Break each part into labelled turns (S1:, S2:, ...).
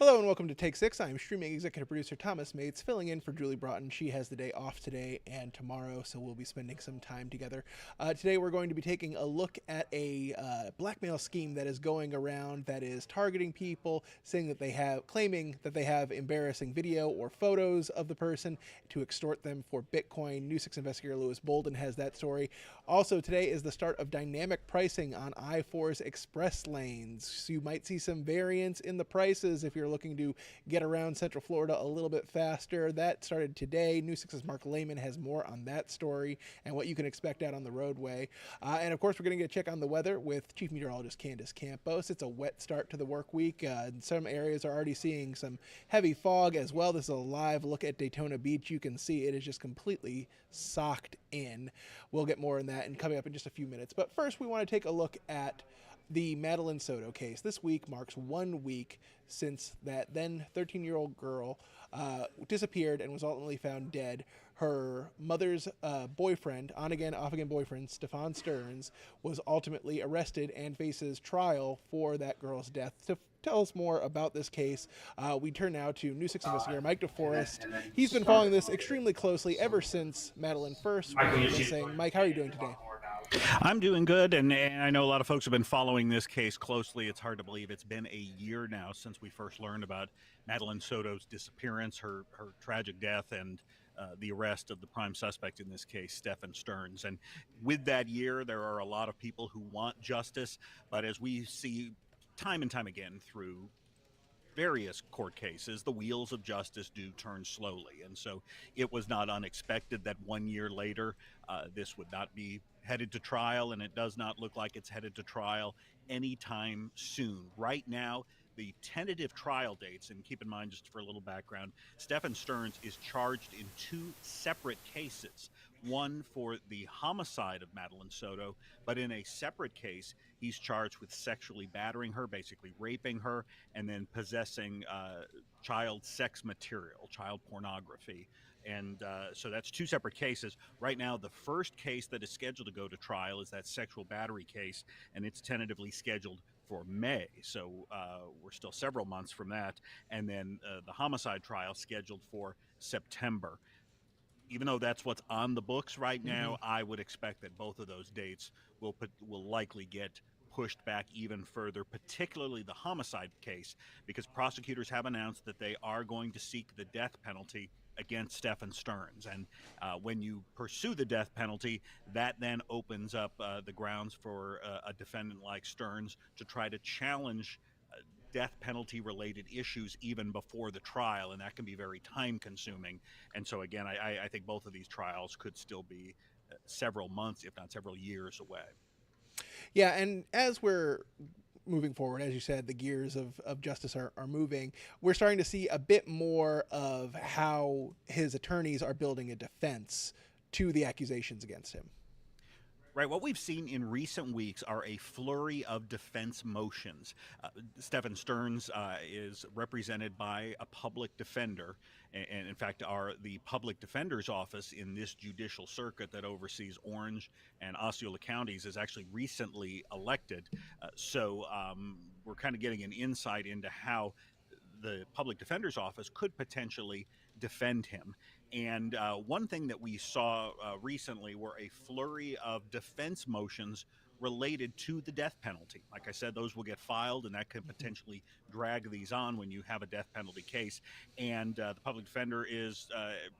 S1: Hello and welcome to Take 6. I'm streaming executive producer Thomas Mates, filling in for Julie Broughton. She has the day off today and tomorrow, so we'll be spending some time together. Today we're going to be taking a look at a blackmail scheme that is going around that is targeting people, claiming that they have embarrassing video or photos of the person to extort them for Bitcoin. News 6 investigator Lewis Bolden has that story. Also, today is the start of dynamic pricing on I-4's express lanes. So you might see some variance in the prices if you're looking to get around Central Florida a little bit faster. That started today. News 6's Mark Lehman has more on that story and what you can expect out on the roadway. And of course, we're going to get a check on the weather with Chief Meteorologist Candace Campos. It's a wet start to the work week. Some areas are already seeing some heavy fog as well. This is a live look at Daytona Beach. You can see it is just completely socked in. We'll get more on that and coming up in just a few minutes. But first, we want to take a look at the Madeline Soto case. This week marks 1 week since that then 13-year-old girl disappeared and was ultimately found dead. Her mother's boyfriend, on-again, off-again boyfriend, Stefan Stearns, was ultimately arrested and faces trial for that girl's death. To tell us more about this case, we turn now to News 6 investigator Mike DeForest. He's been following this extremely closely ever since Madeline first went missing. Mike, how are you doing today?
S2: I'm doing good, and I know a lot of folks have been following this case closely. It's hard to believe it's been a year now since we first learned about Madeline Soto's disappearance, her tragic death, and the arrest of the prime suspect in this case, Stefan Stearns. And with that year, there are a lot of people who want justice, but as we see time and time again through various court cases, the wheels of justice do turn slowly. And so it was not unexpected that 1 year later, this would not be headed to trial, and it does not look like it's headed to trial anytime soon. Right now, the tentative trial dates, and keep in mind, just for a little background, Stefan Stearns is charged in 2 separate cases. One for the homicide of Madeline Soto, but in a separate case, he's charged with sexually battering her, basically raping her, and then possessing child sex material, child pornography. And so that's 2 separate cases. Right now, the first case that is scheduled to go to trial is that sexual battery case, and it's tentatively scheduled for May. So we're still several months from that. And then the homicide trial scheduled for September. Even though that's what's on the books right now, I would expect that both of those dates will likely get pushed back even further, particularly the homicide case, because prosecutors have announced that they are going to seek the death penalty against Stefan Stearns. And when you pursue the death penalty, that then opens up the grounds for a defendant like Stearns to try to challenge death penalty related issues even before the trial, and that can be very time consuming. And so again, I think both of these trials could still be several months, if not several years away.
S1: Yeah, and as we're moving forward, as you said, the gears of justice are moving. We're starting to see a bit more of how his attorneys are building a defense to the accusations against him.
S2: Right. What we've seen in recent weeks are a flurry of defense motions. Stefan Stearns is represented by a public defender, and in fact, the public defender's office in this judicial circuit that oversees Orange and Osceola counties is actually recently elected. So we're kind of getting an insight into how the public defender's office could potentially defend him. And one thing that we saw recently were a flurry of defense motions related to the death penalty. Like I said, those will get filed, and that could potentially drag these on when you have a death penalty case. And the public defender is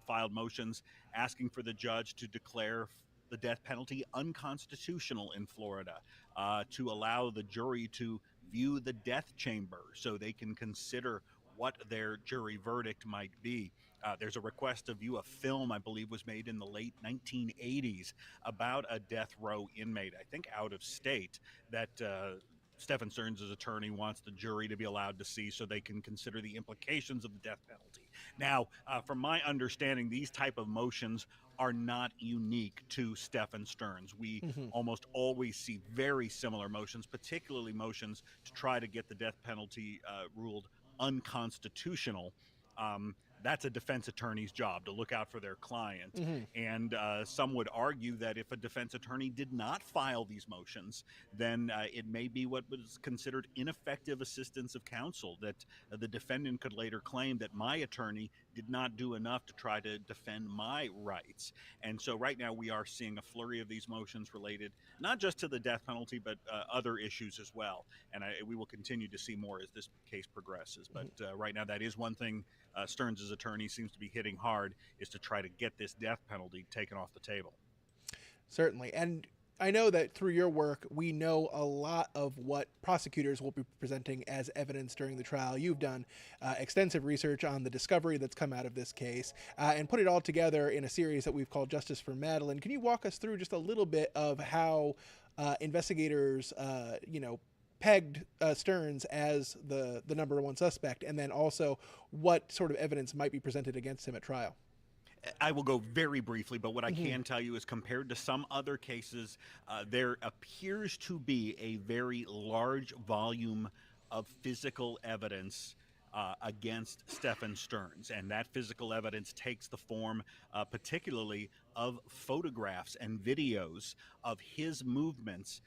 S2: filed motions asking for the judge to declare the death penalty unconstitutional in Florida, to allow the jury to view the death chamber so they can consider what their jury verdict might be. There's a request to view a film, I believe was made in the late 1980s, about a death row inmate, I think out of state, that Stefan Stearns' attorney wants the jury to be allowed to see so they can consider the implications of the death penalty. Now, from my understanding, these type of motions are not unique to Stefan Stearns. We almost always see very similar motions, particularly motions to try to get the death penalty ruled unconstitutional. that's a defense attorney's job to look out for their client.
S1: Hmm.
S2: And some would argue that if a defense attorney did not file these motions, then it may be what was considered ineffective assistance of counsel, that the defendant could later claim that my attorney did not do enough to try to defend my rights. And so right now we are seeing a flurry of these motions related not just to the death penalty, but other issues as well. And we will continue to see more as this case progresses. But right now, that is one thing Stearns' attorney seems to be hitting hard, is to try to get this death penalty taken off the table.
S1: Certainly. And I know that through your work, we know a lot of what prosecutors will be presenting as evidence during the trial. You've done extensive research on the discovery that's come out of this case and put it all together in a series that we've called Justice for Madeline. Can you walk us through just a little bit of how investigators, pegged Stearns as the number one suspect, and then also what sort of evidence might be presented against him at trial?
S2: I will go very briefly, but what I
S1: Mm-hmm.
S2: can tell you is, compared to some other cases, there appears to be a very large volume of physical evidence against Stephen Stearns. And that physical evidence takes the form, particularly, of photographs and videos of his movements,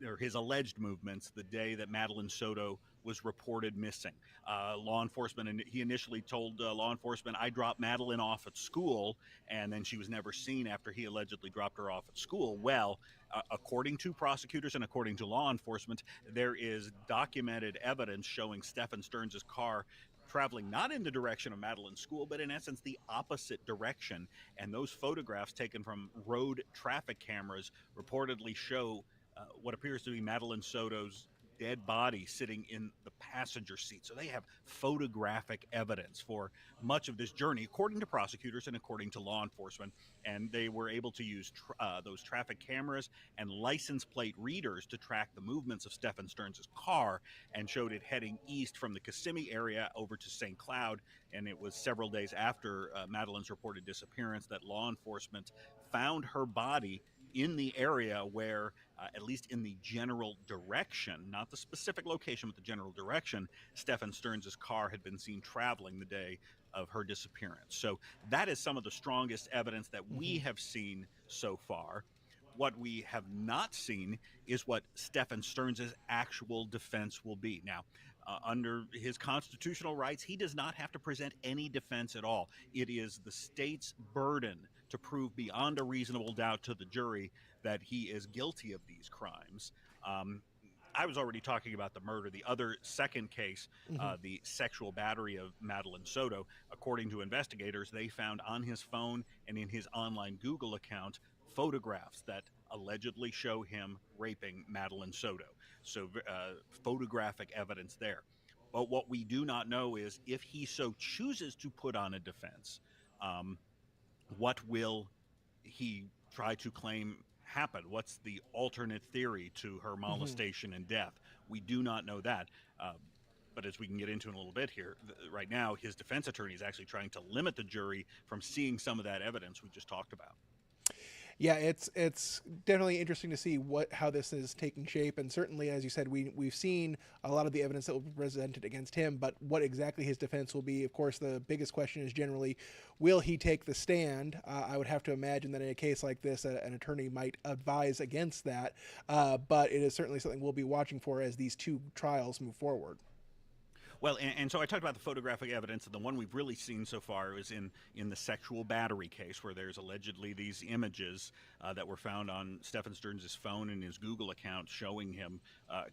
S2: or his alleged movements, the day that Madeline Soto was reported missing. Law enforcement, and he initially told law enforcement, I dropped Madeline off at school, and then she was never seen after he allegedly dropped her off at school. Well, according to prosecutors and according to law enforcement, there is documented evidence showing Stephen Stearns' car traveling not in the direction of Madeline's school, but in essence the opposite direction. And those photographs taken from road traffic cameras reportedly show what appears to be Madeline Soto's dead body sitting in the passenger seat. So they have photographic evidence for much of this journey, according to prosecutors and according to law enforcement. And they were able to use those traffic cameras and license plate readers to track the movements of Stephen Stearns' car, and showed it heading east from the Kissimmee area over to St. Cloud. And it was several days after Madeline's reported disappearance that law enforcement found her body in the area where, at least in the general direction, not the specific location, but the general direction, Stephen Stearns' car had been seen traveling the day of her disappearance. So that is some of the strongest evidence that we have seen so far. What we have not seen is what Stephen Stearns' actual defense will be. Now, under his constitutional rights, he does not have to present any defense at all. It is the state's burden to prove beyond a reasonable doubt to the jury that he is guilty of these crimes. I was already talking about the murder. The other second case, the sexual battery of Madeline Soto, according to investigators, they found on his phone and in his online Google account photographs that allegedly show him raping Madeline Soto. So photographic evidence there. But what we do not know is, if he so chooses to put on a defense, what will he try to claim happened? What's the alternate theory to her molestation and death? We do not know that. But as we can get into in a little bit here, right now, his defense attorney is actually trying to limit the jury from seeing some of that evidence we just talked about.
S1: Yeah, it's definitely interesting to see how this is taking shape, and certainly, as you said, we've seen a lot of the evidence that will be presented against him, but what exactly his defense will be, of course, the biggest question is generally, will he take the stand? I would have to imagine that in a case like this, an attorney might advise against that, but it is certainly something we'll be watching for as these two trials move forward.
S2: Well, and so I talked about the photographic evidence, and the one we've really seen so far is in the sexual battery case, where there's allegedly these images that were found on Stephen Stearns' phone and his Google account showing him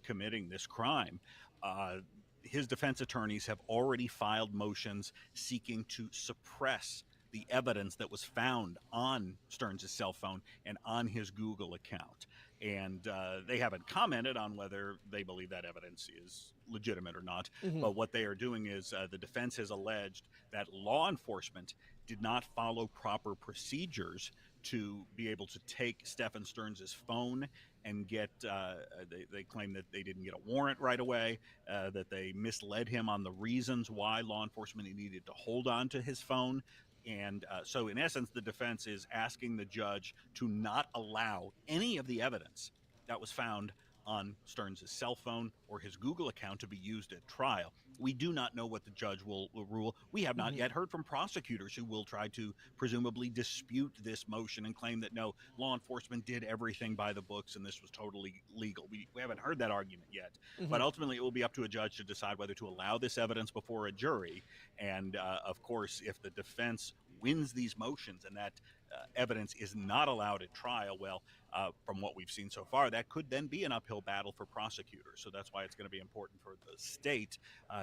S2: committing this crime. His defense attorneys have already filed motions seeking to suppress the evidence that was found on Stearns' cell phone and on his Google account. And they haven't commented on whether they believe that evidence is legitimate or not. But what they are doing is, the defense has alleged that law enforcement did not follow proper procedures to be able to take Stephen Stearns' phone and get, they claim that they didn't get a warrant right away, that they misled him on the reasons why law enforcement needed to hold on to his phone. And so, in essence, the defense is asking the judge to not allow any of the evidence that was found on Stearns' cell phone or his Google account to be used at trial. We do not know what the judge will rule. We have not yet heard from prosecutors who will try to presumably dispute this motion and claim that no, law enforcement did everything by the books and this was totally legal. We haven't heard that argument yet. But ultimately, it will be up to a judge to decide whether to allow this evidence before a jury. And of course, if the defense wins these motions and that evidence is not allowed at trial, well, from what we've seen so far, that could then be an uphill battle for prosecutors. So that's why it's going to be important for the state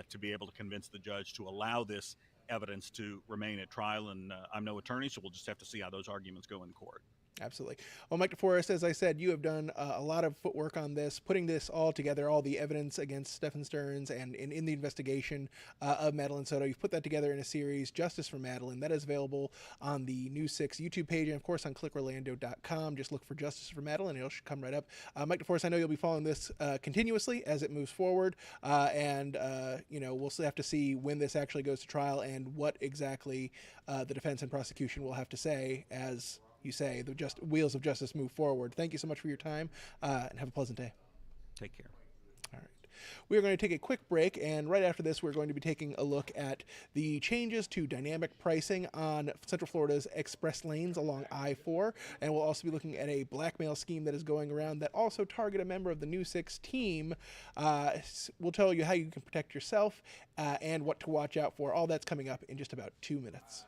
S2: to be able to convince the judge to allow this evidence to remain at trial. And I'm no attorney, so we'll just have to see how those arguments go in court.
S1: Absolutely. Well, Mike DeForest, as I said, you have done a lot of footwork on this, putting this all together, all the evidence against Stephen Stearns and in the investigation of Madeline Soto. You've put that together in a series, Justice for Madeline. That is available on the News 6 YouTube page and, of course, on clickorlando.com. Just look for Justice for Madeline, and it should come right up. Mike DeForest, I know you'll be following this continuously as it moves forward, and we'll have to see when this actually goes to trial and what exactly the defense and prosecution will have to say as you say, the wheels of justice move forward. Thank you so much for your time, and have a pleasant day.
S2: Take care.
S1: All right. We are going to take a quick break, and right after this, we're going to be taking a look at the changes to dynamic pricing on Central Florida's express lanes along I-4, and we'll also be looking at a blackmail scheme that is going around that also target a member of the New 6 team. We'll tell you how you can protect yourself and what to watch out for. All that's coming up in just about 2 minutes.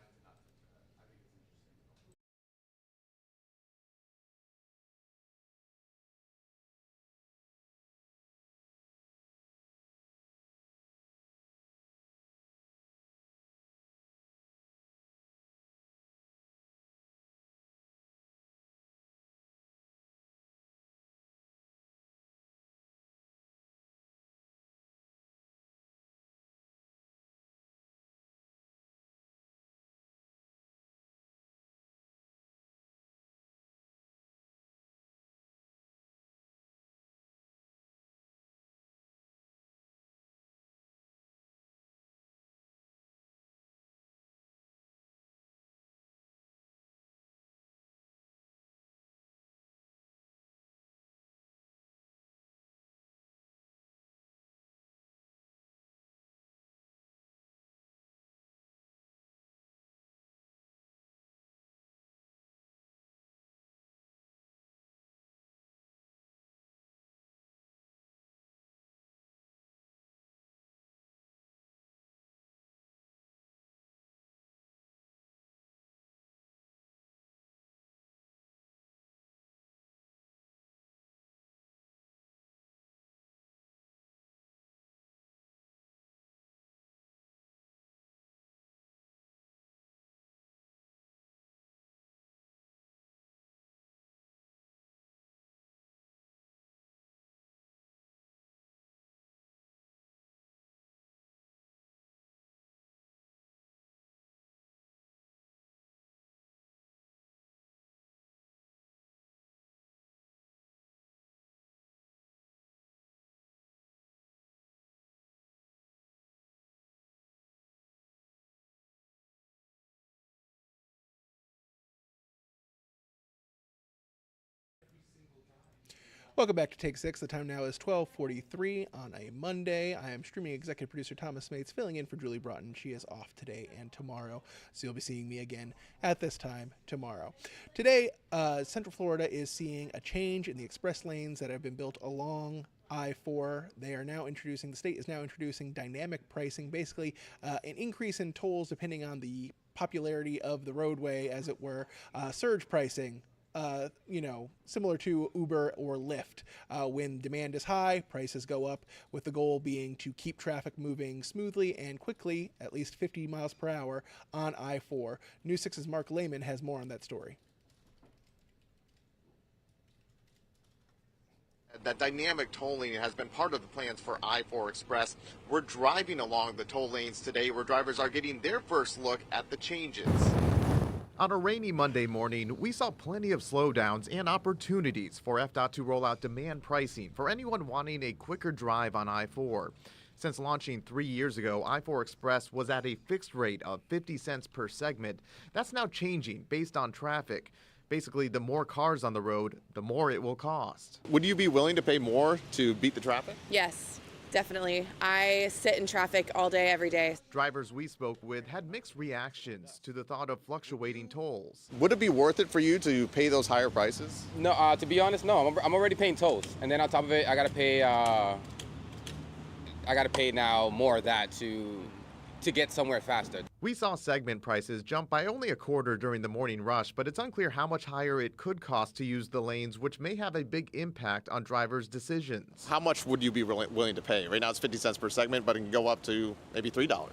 S1: Welcome back to Take 6. The time now is 12:43 on a Monday. I am streaming executive producer Thomas Mates, filling in for Julie Broughton. She is off today and tomorrow, so you'll be seeing me again at this time tomorrow. Today, Central Florida is seeing a change in the express lanes that have been built along I-4. The state is now introducing dynamic pricing, basically an increase in tolls depending on the popularity of the roadway, as it were, surge pricing. Similar to Uber or Lyft. When demand is high, prices go up, with the goal being to keep traffic moving smoothly and quickly, at least 50 miles per hour, on I-4. News 6's Mark Lehman has more on that story.
S3: That dynamic tolling has been part of the plans for I-4 Express. We're driving along the toll lanes today where drivers are getting their first look at the changes.
S4: On a rainy Monday morning, we saw plenty of slowdowns and opportunities for FDOT to roll out demand pricing for anyone wanting a quicker drive on I-4. Since launching 3 years ago, I-4 Express was at a fixed rate of 50 cents per segment. That's now changing based on traffic. Basically, the more cars on the road, the more it will cost.
S3: Would you be willing to pay more to beat the traffic?
S5: Yes. Definitely. I sit in traffic all day, every day.
S4: Drivers we spoke with had mixed reactions to the thought of fluctuating tolls.
S6: Would it be worth it for you to pay those higher prices?
S7: No, to be honest, no. I'm already paying tolls, and then on top of it, I gotta pay. I gotta pay now more of that to get somewhere faster.
S4: We saw segment prices jump by only a quarter during the morning rush, but it's unclear how much higher it could cost to use the lanes, which may have a big impact on drivers' decisions.
S6: How much would you be willing to pay? Right now it's 50 cents per segment, but it can go up to maybe $3.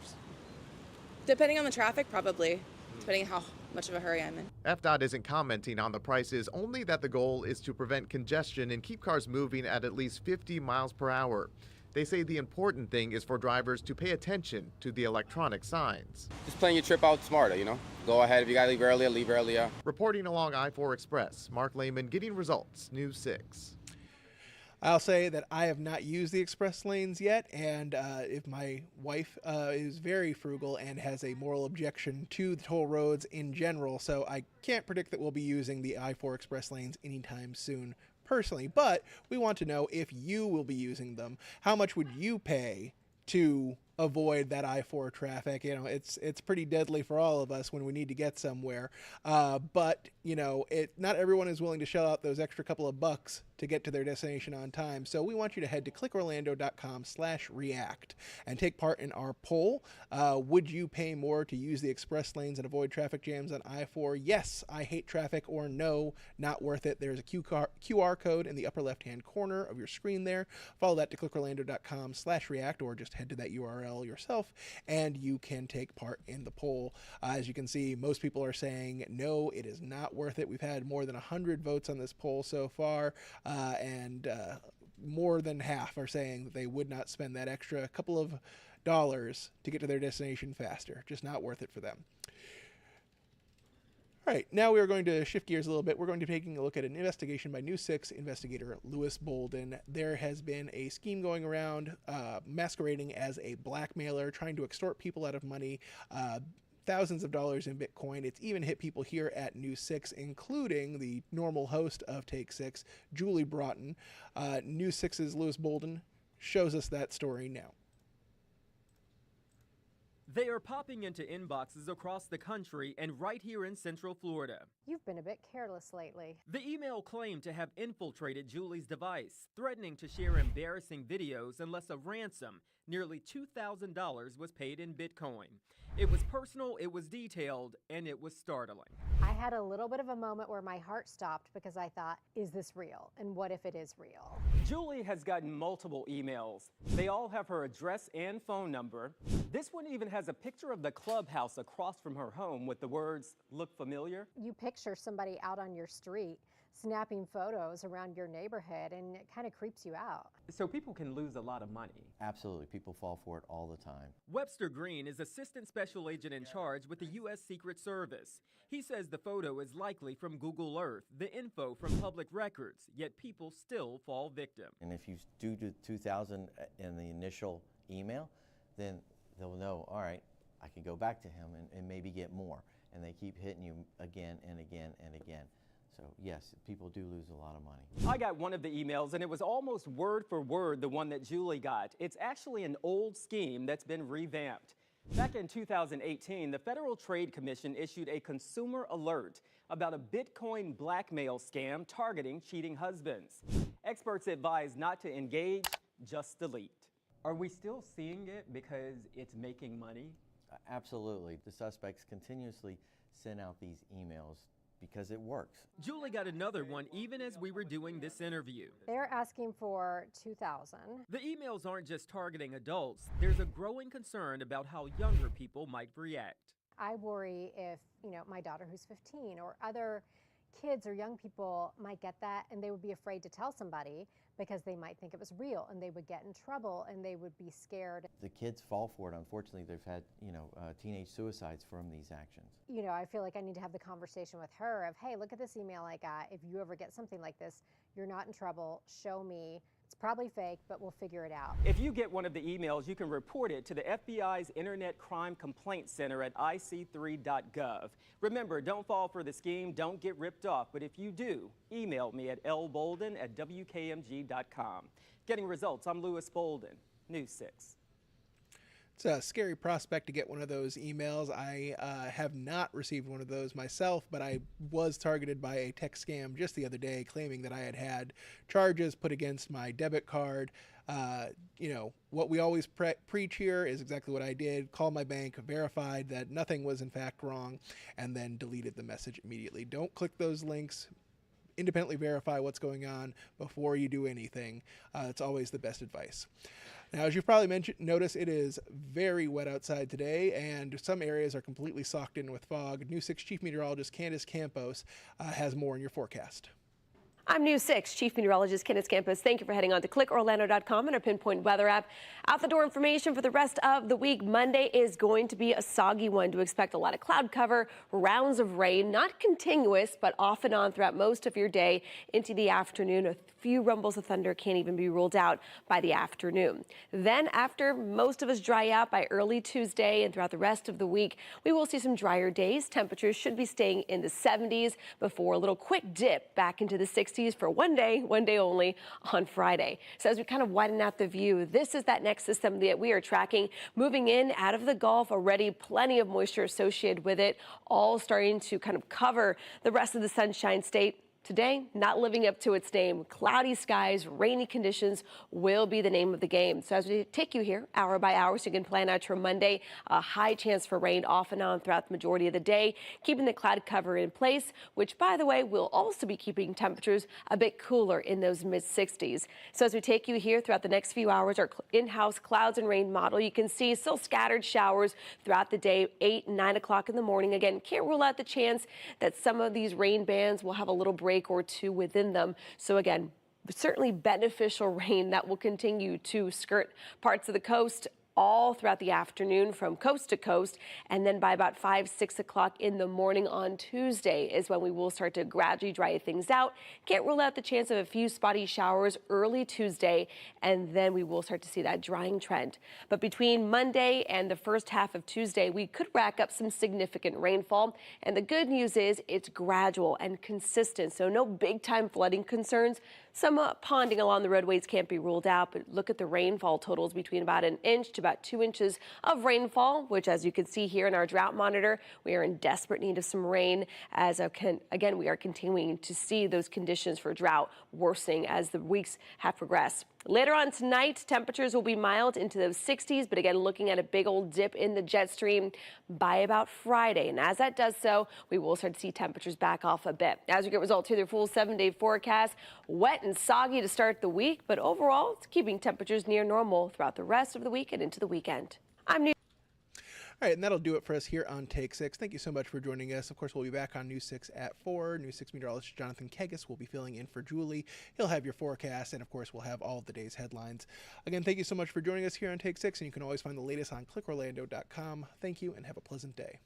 S5: Depending on the traffic, probably. Depending on how much of a hurry I'm in.
S4: FDOT isn't commenting on the prices, only that the goal is to prevent congestion and keep cars moving at least 50 miles per hour. They say the important thing is for drivers to pay attention to the electronic signs.
S7: Just plan your trip out smarter, Go ahead. If you gotta leave earlier, leave earlier.
S4: Reporting along I-4 Express, Mark Lehman, Getting Results, News 6.
S1: I'll say that I have not used the express lanes yet, and if my wife is very frugal and has a moral objection to the toll roads in general, so I can't predict that we'll be using the I-4 express lanes anytime soon personally, but we want to know if you will be using them. How much would you pay to avoid that I-4 traffic? It's pretty deadly for all of us when we need to get somewhere. But not everyone is willing to shell out those extra couple of bucks to get to their destination on time. So we want you to head to clickorlando.com/react and take part in our poll. Would you pay more to use the express lanes and avoid traffic jams on I-4? Yes, I hate traffic, or no, not worth it. There's a QR code in the upper left-hand corner of your screen there. Follow that to clickorlando.com/react, or just head to that URL yourself and you can take part in the poll. As you can see, most people are saying no, it is not worth it. We've had more than 100 votes on this poll so far, and more than half are saying that they would not spend that extra couple of dollars to get to their destination faster. Just not worth it for them. All right, now we are going to shift gears a little bit. We're going to be taking a look at an investigation by News 6 investigator Lewis Bolden. There has been a scheme going around masquerading as a blackmailer, trying to extort people out of money, thousands of dollars in Bitcoin. It's even hit people here at News 6, including the normal host of Take 6, Julie Broughton. News 6's Lewis Bolden shows us that story now.
S8: They are popping into inboxes across the country and right here in Central Florida.
S9: You've been a bit careless lately.
S8: The email claimed to have infiltrated Julie's device, threatening to share embarrassing videos unless a ransom, nearly $2,000, was paid in Bitcoin. It was personal, it was detailed, and it was startling.
S9: I had a little bit of a moment where my heart stopped because I thought, is this real? And what if it is real?
S8: Julie has gotten multiple emails. They all have her address and phone number. This one even has a picture of the clubhouse across from her home with the words, "Look familiar?"
S9: You picture somebody out on your street snapping photos around your neighborhood, and it kind of creeps you out.
S8: So people can lose a lot of money.
S10: Absolutely. People fall for it all the time.
S8: Webster Green is Assistant Special Agent in Charge with the U.S. Secret Service. He says the photo is likely from Google Earth, the info from public records, yet people still fall victim.
S10: And if you do 2,000 in the initial email, then they'll know, all right, I can go back to him and maybe get more. And they keep hitting you again and again and again. So yes, people do lose a lot of money.
S8: I got one of the emails and it was almost word for word the one that Julie got. It's actually an old scheme that's been revamped. Back in 2018, the Federal Trade Commission issued a consumer alert about a Bitcoin blackmail scam targeting cheating husbands. Experts advise not to engage, just delete. Are we still seeing it because it's making money?
S10: Absolutely. The suspects continuously send out these emails because it works.
S8: Julie got another one even as we were doing this interview.
S9: They're asking for $2,000.
S8: The emails aren't just targeting adults. There's a growing concern about how younger people might react.
S9: I worry if, my daughter who's 15 or other kids or young people might get that and they would be afraid to tell somebody because they might think it was real and they would get in trouble and they would be scared.
S10: The kids fall for it. Unfortunately, they've had, teenage suicides from these actions.
S9: I feel like I need to have the conversation with her of, hey, look at this email I got. If you ever get something like this, you're not in trouble. Show me. It's probably fake, but we'll figure it out.
S8: If you get one of the emails, you can report it to the FBI's Internet Crime Complaint Center at ic3.gov. Remember, don't fall for the scheme, don't get ripped off, but if you do, email me at lbolden@wkmg.com. Getting Results, I'm Lewis Bolden, News 6.
S1: It's a scary prospect to get one of those emails. I have not received one of those myself, but I was targeted by a text scam just the other day claiming that I had charges put against my debit card. What we always preach here is exactly what I did. Called my bank, verified that nothing was in fact wrong, and then deleted the message immediately. Don't click those links. Independently verify what's going on before you do anything. It's always the best advice. Now, as you've probably noticed, it is very wet outside today, and some areas are completely socked in with fog. News 6 Chief Meteorologist Candace Campos has more in your forecast.
S11: I'm News 6 Chief Meteorologist Candace Campos. Thank you for heading on to clickorlando.com and our Pinpoint Weather app. Out the door information for the rest of the week. Monday is going to be a soggy one. To expect a lot of cloud cover, rounds of rain, not continuous, but off and on throughout most of your day into the afternoon. A few rumbles of thunder can't even be ruled out by the afternoon. Then after most of us dry out by early Tuesday and throughout the rest of the week, we will see some drier days. Temperatures should be staying in the 70s before a little quick dip back into the 60s for one day only on Friday. So as we kind of widen out the view, this is that next system that we are tracking moving in out of the Gulf. Already plenty of moisture associated with it, all starting to kind of cover the rest of the Sunshine State. Today, not living up to its name. Cloudy skies, rainy conditions will be the name of the game. So as we take you here hour by hour, so you can plan out your Monday, a high chance for rain off and on throughout the majority of the day, keeping the cloud cover in place, which, by the way, will also be keeping temperatures a bit cooler in those mid-60s. So as we take you here throughout the next few hours, our in-house clouds and rain model, you can see still scattered showers throughout the day, 8 and 9 o'clock in the morning. Again, can't rule out the chance that some of these rain bands will have a little break or two within them. So again, certainly beneficial rain that will continue to skirt parts of the coast all throughout the afternoon from coast to coast. And then by about 5, 6 o'clock in the morning on Tuesday is when we will start to gradually dry things out. Can't rule out the chance of a few spotty showers early Tuesday, and then we will start to see that drying trend. But between Monday and the first half of Tuesday, we could rack up some significant rainfall. And the good news is it's gradual and consistent, so no big time flooding concerns. Some ponding along the roadways can't be ruled out, but look at the rainfall totals between about 1 inch to about 2 inches of rainfall, which, as you can see here in our drought monitor, we are in desperate need of some rain. As again, we are continuing to see those conditions for drought worsening as the weeks have progressed. Later on tonight, temperatures will be mild into those 60s, but again, looking at a big old dip in the jet stream by about Friday. And as that does so, we will start to see temperatures back off a bit. As we get results to their full 7-day forecast, wet and soggy to start the week, but overall, it's keeping temperatures near normal throughout the rest of the week and into the weekend. I'm
S1: All right, and that'll do it for us here on Take 6. Thank you so much for joining us. Of course, we'll be back on News 6 at 4. News 6 meteorologist Jonathan Kegas will be filling in for Julie. He'll have your forecast, and of course, we'll have all of the day's headlines. Again, thank you so much for joining us here on Take 6, and you can always find the latest on clickorlando.com. Thank you, and have a pleasant day.